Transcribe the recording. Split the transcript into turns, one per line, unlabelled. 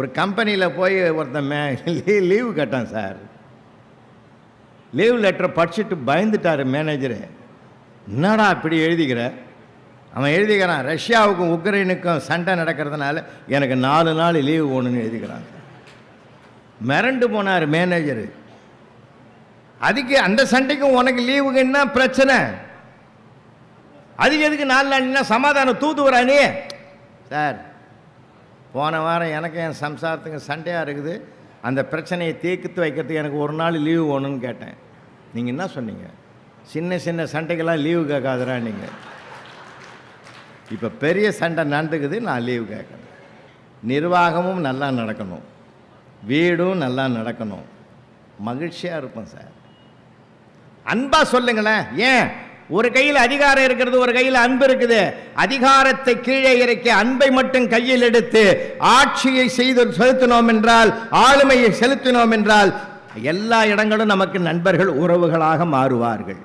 ஒரு கம்பெனியில் போய் ஒருத்தன் லீவு கேட்டான் சார். லீவ் லெட்டரை படிச்சுட்டு பயந்துட்டார் மேனேஜரு. என்னடா இப்படி எழுதிக்கிற? அவன் எழுதிக்கிறான், ரஷ்யாவுக்கும் உக்ரைனுக்கும் சண்டை நடக்கிறதுனால எனக்கு 4 நாள் லீவு வேணும்னு எழுதிக்கிறான். மிரண்டு போனார் மேனேஜரு. அதுக்கு அந்த சண்டைக்கும் உனக்கு லீவுக்கு என்ன பிரச்சனை? அதுக்கு எதுக்கு 4 நாள்னா சமாதானம் தூதுவரானே சார். போன வாரம் எனக்கு என் சம்சாரத்துக்கு சண்டையாக இருக்குது, அந்த பிரச்சனையை தீர்த்து வைக்கிறதுக்கு எனக்கு 1 நாள் லீவு வேணும்னு கேட்டேன். நீங்கள் என்ன சொன்னீங்க? சின்ன சின்ன சண்டைக்கெல்லாம் லீவு கேட்காதரா நீங்கள். இப்போ பெரிய சண்டை நடந்துக்குது, நான் லீவு கேட்கணும். நிர்வாகமும் நல்லா நடக்கணும், வீடும் நல்லா நடக்கணும், மகிழ்ச்சியாக இருப்போம் சார். அன்பாக சொல்லுங்களேன். ஏன்? ஒரு கையில் அதிகாரம் இருக்கிறது, ஒரு கையில் அன்பு இருக்குது. அதிகாரத்தை கீழே இறக்கி அன்பை மட்டும் கையில் எடுத்து ஆட்சியை செலுத்தினோம் என்றால், ஆளுமையை செலுத்தினோம் என்றால் எல்லா இடங்களும் நமக்கு நண்பர்கள், உறவுகளாக மாறுவார்கள்.